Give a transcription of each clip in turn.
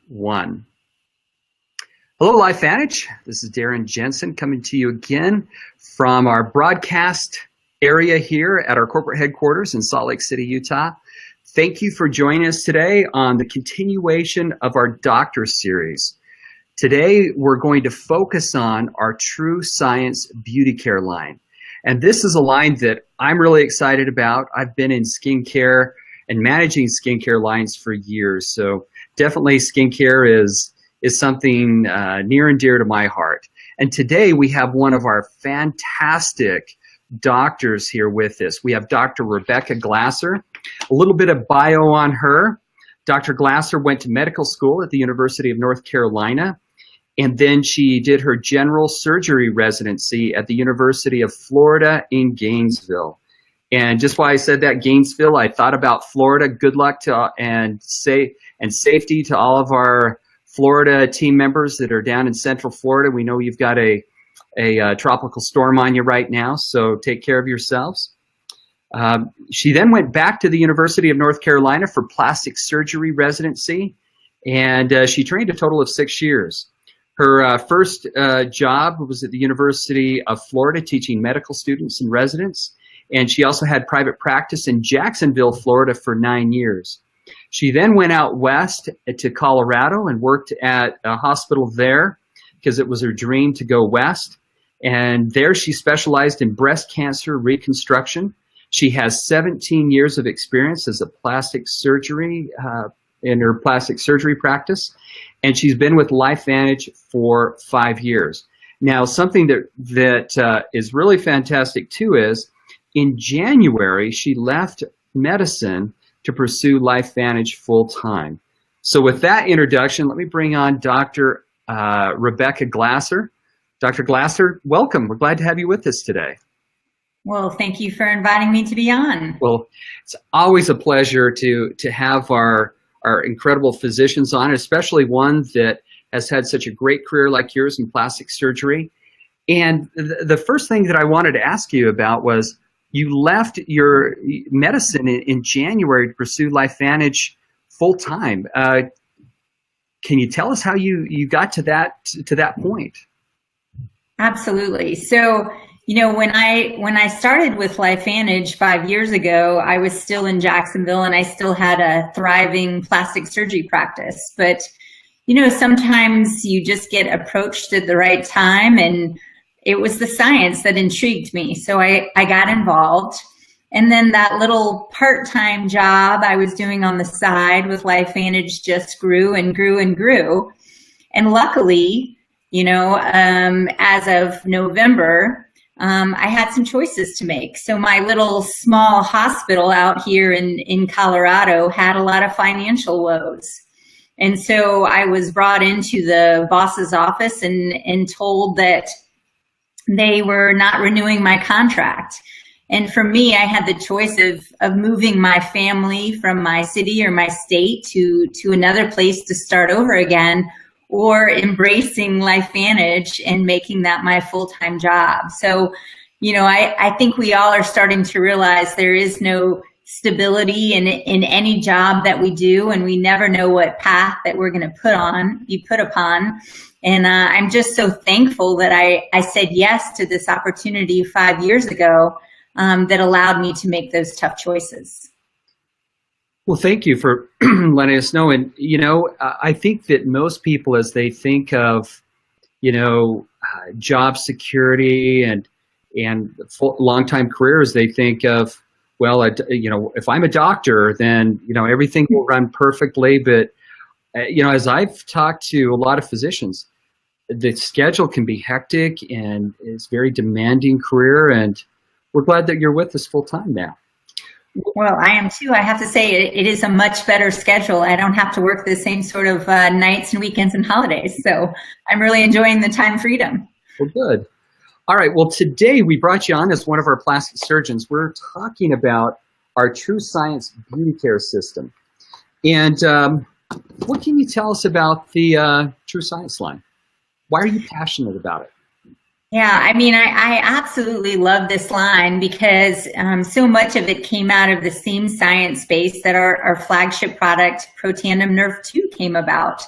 One. Hello, LifeVantage. This is Darren Jensen coming to you again from our broadcast area here at our corporate headquarters in Salt Lake City, Utah. Thank you for joining us today on the continuation of our Doctor Series. Today, we're going to focus on our TrueScience Beauty Care line. And this is a line that I'm really excited about. I've been in skincare and managing skincare lines for years. So definitely skincare is something near and dear to my heart. And today we have one of our fantastic doctors here with us. We have Dr. Rebecca Glasser. A little bit of bio on her. Dr. Glasser went to medical school at the University of North Carolina, and then she did her general surgery residency at the University of Florida in Gainesville. And just why I said that, Gainesville, I thought about Florida. Good luck to and safety to all of our Florida team members that are down in Central Florida. We know you've got a tropical storm on you right now, so take care of yourselves. She then went back to the University of North Carolina for plastic surgery residency, and she trained a total of 6 years. Her first job was at the University of Florida teaching medical students and residents, and she also had private practice in Jacksonville, Florida for 9 years. She then went out west to Colorado and worked at a hospital there because it was her dream to go west. And there she specialized in breast cancer reconstruction. She has 17 years of experience as a plastic surgery in her plastic surgery practice. And she's been with LifeVantage for 5 years. Now, something that is really fantastic too is in January, she left medicine to pursue LifeVantage full-time. So with that introduction, let me bring on Dr. Rebecca Glasser. Dr. Glasser, welcome. We're glad to have you with us today. Well, thank you for inviting me to be on. Well, it's always a pleasure to have our incredible physicians on, especially one that has had such a great career like yours in plastic surgery. And the first thing that I wanted to ask you about was, you left your medicine in January to pursue LifeVantage full-time. Can you tell us how you got to that point? Absolutely. So, when I started with LifeVantage 5 years ago, I was still in Jacksonville and I still had a thriving plastic surgery practice. But, sometimes you just get approached at the right time, and it was the science that intrigued me. So I got involved. And then that little part-time job I was doing on the side with LifeVantage just grew and grew and grew. And luckily, as of November, I had some choices to make. So my little small hospital out here in Colorado had a lot of financial woes. And so I was brought into the boss's office and told that they were not renewing my contract. And for me, I had the choice of moving my family from my city or my state to another place to start over again, or embracing LifeVantage and making that my full-time job. So, I think we all are starting to realize there is no stability in any job that we do, and we never know what path that we're going to be put upon. And I'm just so thankful that I said yes to this opportunity 5 years ago that allowed me to make those tough choices. Well, thank you for letting us know. And, I think that most people, as they think of, job security and long-time careers, they think of, well, if I'm a doctor, then, everything will run perfectly. But as I've talked to a lot of physicians, the schedule can be hectic and it's a very demanding career, and we're glad that you're with us full time now. Well, I am too. I have to say it is a much better schedule. I don't have to work the same sort of nights and weekends and holidays. So I'm really enjoying the time freedom. Well, good. All right. Well, today we brought you on as one of our plastic surgeons. We're talking about our TrueScience Beauty Care system. And what can you tell us about the TrueScience line? Why are you passionate about it? Yeah, I mean, I absolutely love this line because so much of it came out of the same science base that our flagship product, Protandim Nerf 2, came about.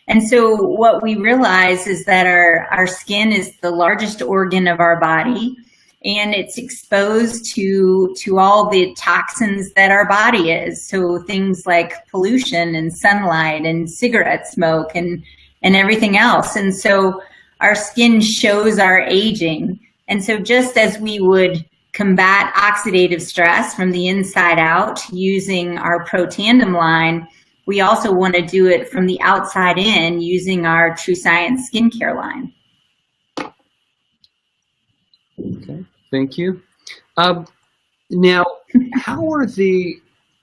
And so what we realize is that our skin is the largest organ of our body, and it's exposed to all the toxins that our body is. So things like pollution and sunlight and cigarette smoke and everything else. And so our skin shows our aging. And so just as we would combat oxidative stress from the inside out using our Protandim line, we also want to do it from the outside in using our TrueScience skincare line. Okay, thank you. Now,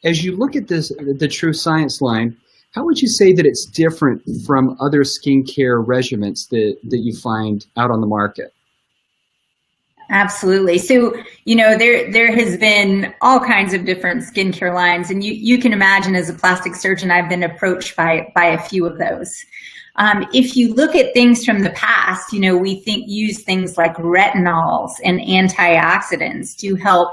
as you look at this, the TrueScience line, how would you say that it's different from other skincare regimens that you find out on the market? Absolutely. So, there has been all kinds of different skincare lines, and you can imagine as a plastic surgeon, I've been approached by a few of those. If you look at things from the past, we use things like retinols and antioxidants to help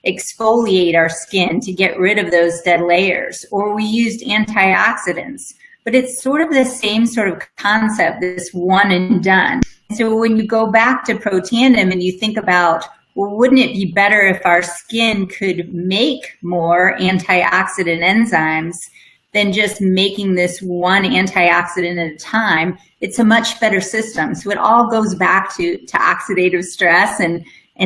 exfoliate our skin to get rid of those dead layers, or we used antioxidants, but it's sort of the same sort of concept, this one and done. So when you go back to Protandim and you think about, well, wouldn't it be better if our skin could make more antioxidant enzymes than just making this one antioxidant at a time? It's a much better system. So it all goes back to oxidative stress and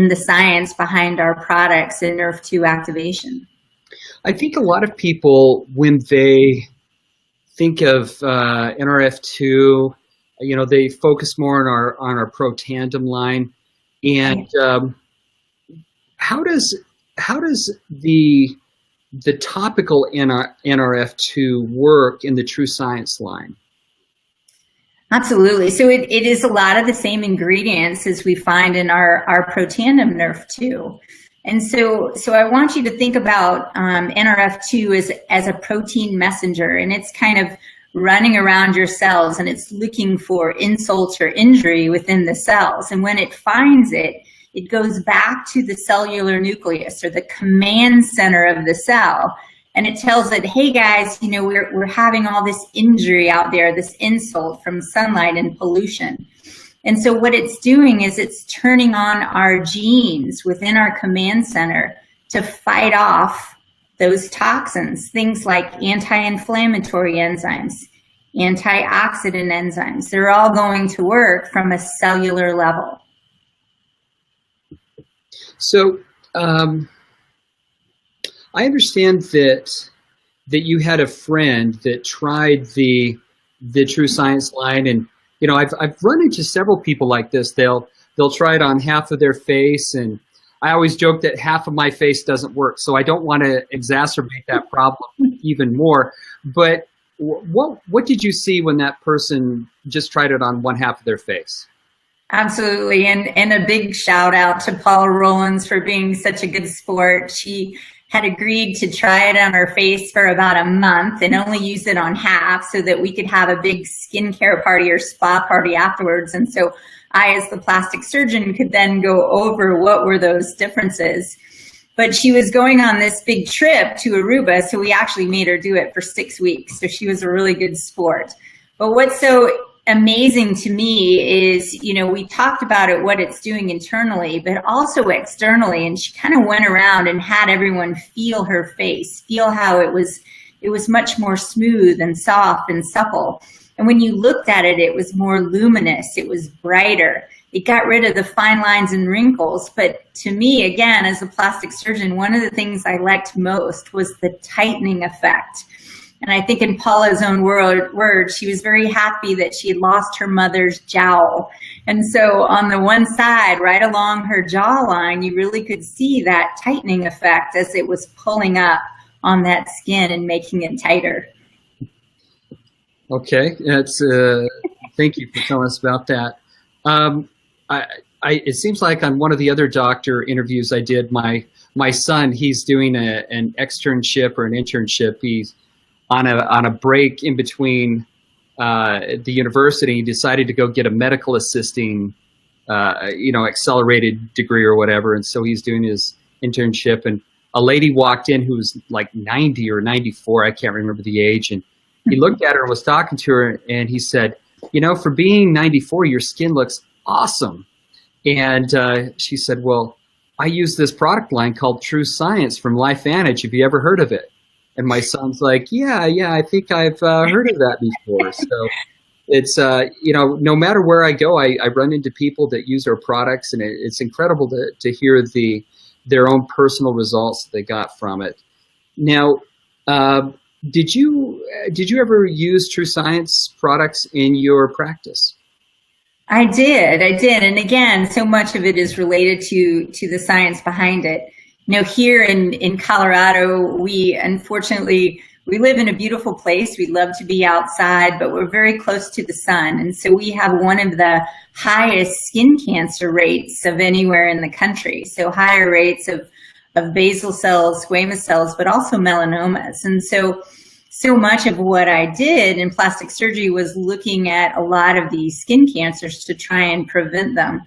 the science behind our products and Nerf2 activation. I think a lot of people, when they think of NRF2, they focus more on our Protandim line. And how does the topical NRF2 work in the TrueScience line? Absolutely. So it is a lot of the same ingredients as we find in our Protandim Nerf 2. And so I want you to think about NRF2 as a protein messenger, and it's kind of running around your cells and it's looking for insult or injury within the cells. And when it finds it, it goes back to the cellular nucleus or the command center of the cell. And it tells it, hey guys, we're having all this injury out there, this insult from sunlight and pollution. And so what it's doing is it's turning on our genes within our command center to fight off those toxins, things like anti-inflammatory enzymes, antioxidant enzymes. They're all going to work from a cellular level. So, I understand that you had a friend that tried the TrueScience line, and I've run into several people like this. They'll try it on half of their face, and I always joke that half of my face doesn't work, so I don't want to exacerbate that problem even more. But what did you see when that person just tried it on one half of their face? Absolutely, and a big shout out to Paula Rollins for being such a good sport. She had agreed to try it on her face for about a month and only use it on half so that we could have a big skincare party or spa party afterwards. And so I, as the plastic surgeon, could then go over what were those differences. But she was going on this big trip to Aruba, so we actually made her do it for 6 weeks. So she was a really good sport. But what's so amazing to me is, we talked about it, what it's doing internally, but also externally. And she kind of went around and had everyone feel her face, feel how it was much more smooth and soft and supple. And when you looked at it, it was more luminous. It was brighter. It got rid of the fine lines and wrinkles. But to me, again, as a plastic surgeon, one of the things I liked most was the tightening effect. And I think in Paula's own words, she was very happy that she had lost her mother's jowl. And so on the one side, right along her jawline, you really could see that tightening effect as it was pulling up on that skin and making it tighter. Okay, thank you for telling us about that. It seems like on one of the other doctor interviews I did, my son, he's doing an externship or an internship. He's on a break in between the university. He decided to go get a medical assisting accelerated degree or whatever. And so he's doing his internship, and a lady walked in who was like 90 or 94. I can't remember the age. And he looked at her and was talking to her, and he said, for being 94, your skin looks awesome. And she said, well, I use this product line called True Science from LifeVantage. Have you ever heard of it? And my son's like, yeah, I think I've heard of that before. So it's, no matter where I go, I run into people that use our products, and it's incredible to hear their own personal results they got from it. Now, did you ever use True Science products in your practice? I did. And again, so much of it is related to the science behind it. Here in Colorado, we live in a beautiful place. We love to be outside, but we're very close to the sun. And so we have one of the highest skin cancer rates of anywhere in the country. So higher rates of basal cells, squamous cells, but also melanomas. And so much of what I did in plastic surgery was looking at a lot of these skin cancers to try and prevent them.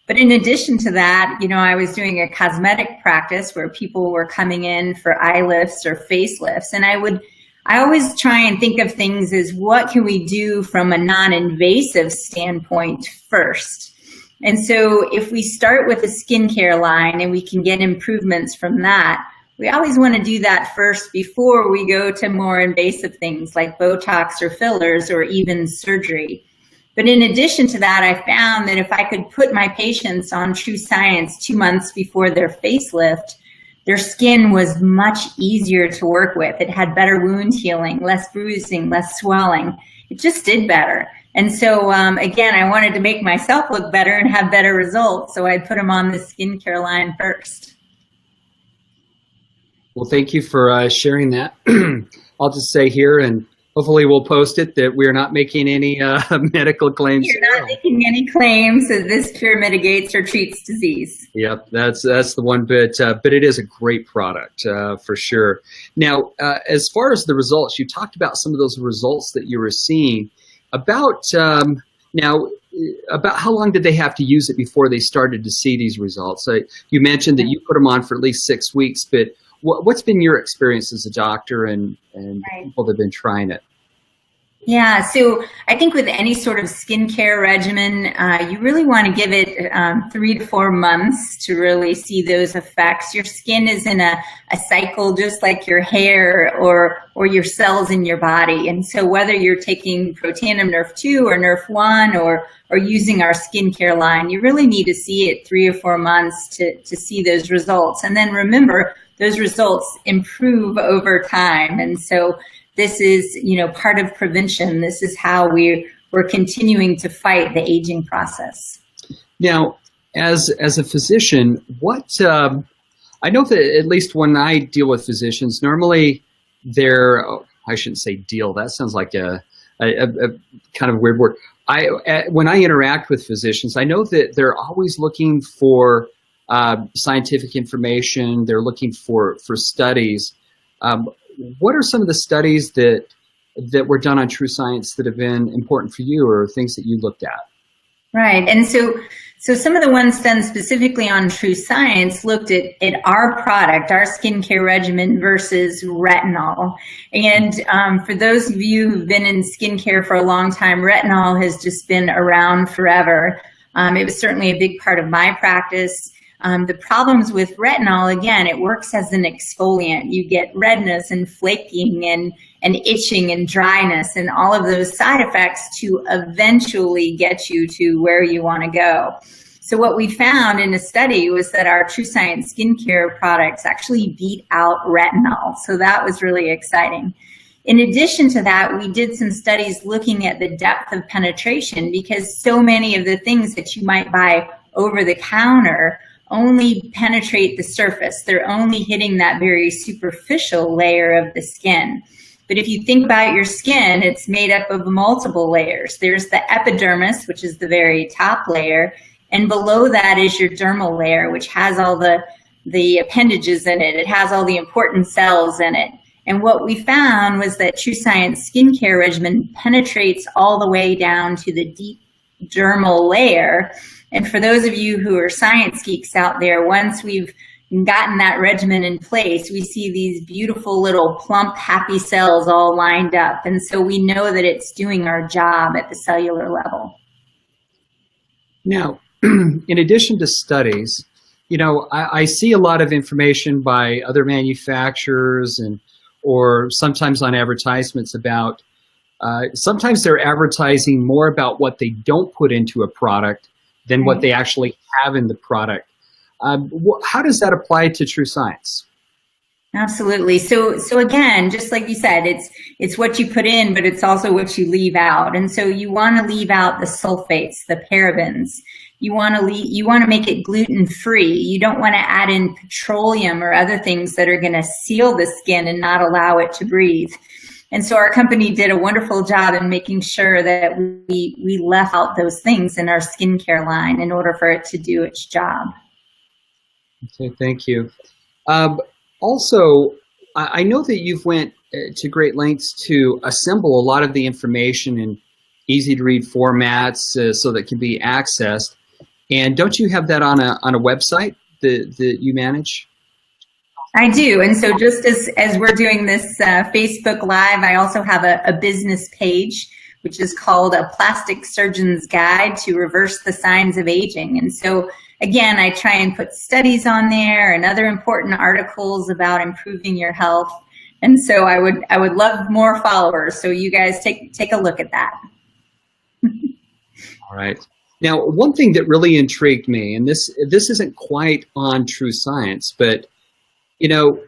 But in addition to that, I was doing a cosmetic practice where people were coming in for eye lifts or facelifts. And I always try and think of things as what can we do from a non-invasive standpoint first. And so if we start with a skincare line and we can get improvements from that, we always want to do that first before we go to more invasive things like Botox or fillers or even surgery. But in addition to that, I found that if I could put my patients on True Science 2 months before their facelift, their skin was much easier to work with. It had better wound healing, less bruising, less swelling. It just did better. And so, again, I wanted to make myself look better and have better results. So I put them on the skincare line first. Well, thank you for sharing that. I'll just say here, and hopefully we'll post it, that we're not making any medical claims. You're not making any claims that this cure mitigates or treats disease. Yep, that's the one bit, but it is a great product for sure. Now, as far as the results, you talked about some of those results that you were seeing. About how long did they have to use it before they started to see these results? You mentioned that you put them on for at least 6 weeks, but what's been your experience as a doctor and Right. people that have been trying it? Yeah, so I think with any sort of skincare regimen, you really want to give it 3 to 4 months to really see those effects. Your skin is in a cycle just like your hair or your cells in your body. And so whether you're taking Protandim Nerf 2 or Nerf 1 or using our skincare line, you really need to see it 3 or 4 months to see those results. And then remember, those results improve over time. And so this is, part of prevention. This is how we're continuing to fight the aging process. Now, as a physician, I know that at least when I deal with physicians, normally I shouldn't say deal. That sounds like a kind of weird word. When I interact with physicians, I know that they're always looking for scientific information. They're looking for studies. What are some of the studies that were done on True Science that have been important for you, or things that you looked at? Right. And so some of the ones done specifically on True Science looked at our product, our skincare regimen versus retinol. And for those of you who've been in skincare for a long time, retinol has just been around forever. It was certainly a big part of my practice. The problems with retinol, again, it works as an exfoliant. You get redness and flaking and itching and dryness and all of those side effects to eventually get you to where you want to go. So what we found in a study was that our True Science skincare products actually beat out retinol. So that was really exciting. In addition to that, we did some studies looking at the depth of penetration, because so many of the things that you might buy over the counter only penetrate the surface. They're only hitting that very superficial layer of the skin. But if you think about your skin, it's made up of multiple layers. There's the epidermis, which is the very top layer, and below that is your dermal layer, which has all the appendages in it. It has all the important cells in it. And what we found was that True Science skincare regimen penetrates all the way down to the deep dermal layer. And for those of you who are science geeks out there, once we've gotten that regimen in place, we see these beautiful little plump, happy cells all lined up. And so we know that it's doing our job at the cellular level. Now, in addition to studies, you know, I see a lot of information by other manufacturers or sometimes on advertisements about, sometimes they're advertising more about what they don't put into a product than what they actually have in the product. How does that apply to TrueScience? Absolutely. So again, just like you said, it's what you put in, but it's also what you leave out. And so you want to leave out the sulfates, the parabens. You want to make it gluten-free. You don't want to add in petroleum or other things that are going to seal the skin and not allow it to breathe. And so our company did a wonderful job in making sure that we left out those things in our skincare line in order for it to do its job. Okay, thank you. Also, I know that you've went to great lengths to assemble a lot of the information in easy-to-read formats so that it can be accessed. And don't you have that on a website that you manage? I do. And so just as we're doing this Facebook Live, I also have a business page, which is called A Plastic Surgeon's Guide to Reverse the Signs of Aging. And so again, I try and put studies on there and other important articles about improving your health. And so I would love more followers. So you guys take a look at that. All right. Now, one thing that really intrigued me, and this isn't quite on TrueScience, but you know,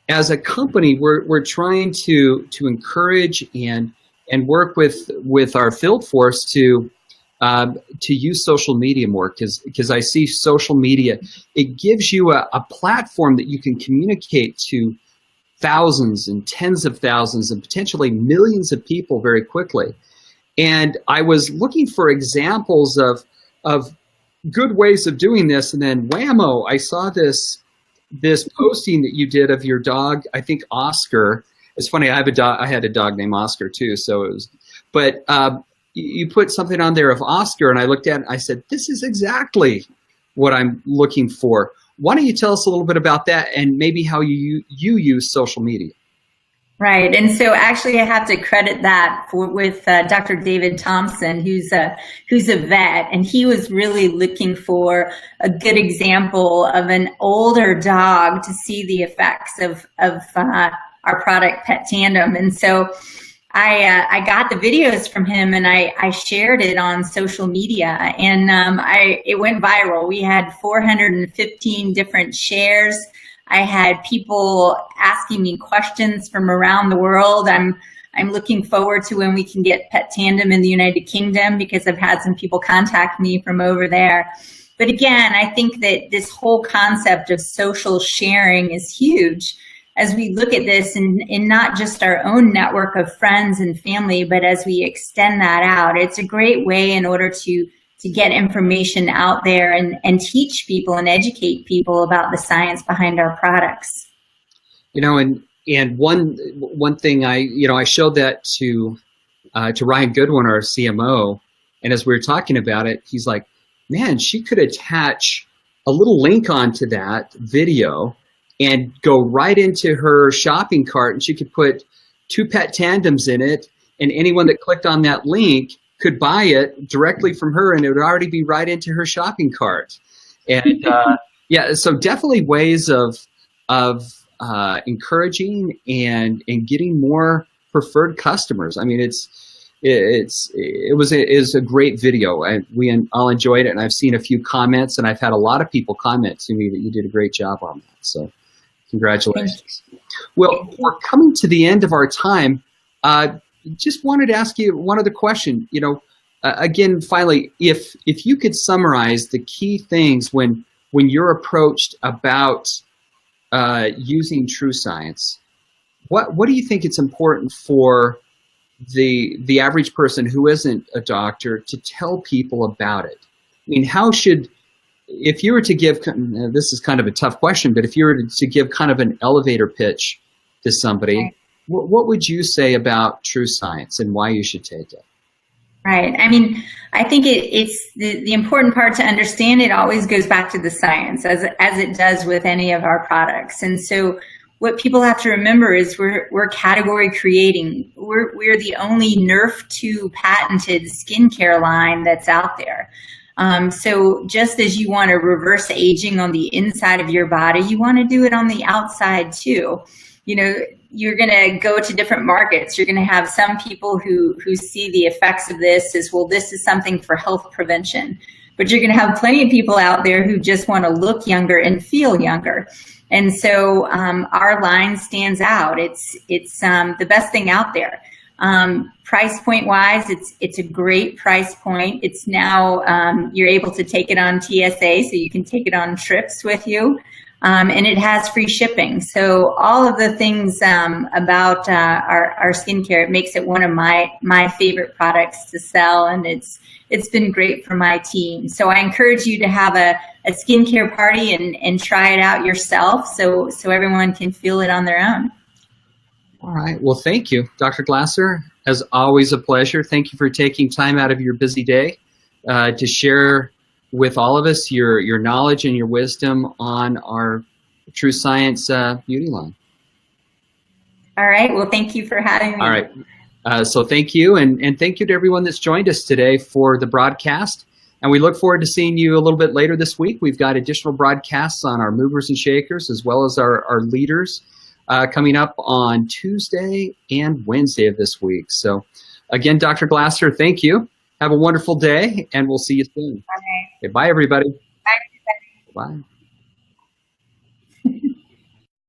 as a company, we're trying to encourage and work with our field force to use social media more, because I see social media, it gives you a platform that you can communicate to thousands and tens of thousands and potentially millions of people very quickly. And I was looking for examples of good ways of doing this, and then whammo, I saw this posting that you did of your dog, I think Oscar. It's funny, I had a dog named Oscar too, so it was, but you put something on there of Oscar, and I looked at it and I said, this is exactly what I'm looking for. Why don't you tell us a little bit about that and maybe how you use social media? Right, and so actually I have to credit that with Dr. David Thompson, who's a vet, and he was really looking for a good example of an older dog to see the effects of our product Pet Tandem. And so I got the videos from him and I shared it on social media, and it went viral. We had 415 different shares. I had people asking me questions from around the world. I'm looking forward to when we can get Pet Tandem in the United Kingdom, because I've had some people contact me from over there. But again, I think that this whole concept of social sharing is huge as we look at this in not just our own network of friends and family, but as we extend that out. It's a great way in order to get information out there and teach people and educate people about the science behind our products. You know, and one thing I showed that to Ryan Goodwin, our CMO, and as we were talking about it, he's like, man, she could attach a little link onto that video and go right into her shopping cart, and she could put 2 Pet Tandems in it, and anyone that clicked on that link could buy it directly from her, and it would already be right into her shopping cart. And yeah, so definitely ways of encouraging and getting more preferred customers. I mean, it was a great video, and we all enjoyed it. And I've seen a few comments, and I've had a lot of people comment to me that you did a great job on that. So congratulations. Well, we're coming to the end of our time. Just wanted to ask you one other question. You know, again, finally, if you could summarize the key things when you're approached about using TrueScience, what do you think it's important for the average person who isn't a doctor to tell people about it? I mean, if you were to give, this is kind of a tough question, but if you were to give kind of an elevator pitch to somebody, what would you say about TrueScience and why you should take it? Right. I mean, I think it's the important part to understand. It always goes back to the science, as it does with any of our products. And so, what people have to remember is we're category creating. We're the only Nerf 2 patented skincare line that's out there. So just as you want to reverse aging on the inside of your body, you want to do it on the outside too. You know, you're going to go to different markets. You're going to have some people who see the effects of this as, well, this is something for health prevention. But you're going to have plenty of people out there who just want to look younger and feel younger. And so our line stands out. It's the best thing out there. Price point wise, it's a great price point. It's now you're able to take it on TSA, so you can take it on trips with you. And it has free shipping. So all of the things about our skincare, it makes it one of my favorite products to sell, and it's been great for my team. So I encourage you to have a skincare party and try it out yourself, so everyone can feel it on their own. All right. Well, thank you, Dr. Glasser. As always, a pleasure. Thank you for taking time out of your busy day to share with all of us your knowledge and your wisdom on our TrueScience beauty line. All right. Well, thank you for having me. All right. So thank you, and thank you to everyone that's joined us today for the broadcast. And we look forward to seeing you a little bit later this week. We've got additional broadcasts on our movers and shakers, as well as our leaders coming up on Tuesday and Wednesday of this week. So again, Dr. Glasser, thank you. Have a wonderful day, and we'll see you soon. Bye. Okay, bye, everybody. Bye. Bye.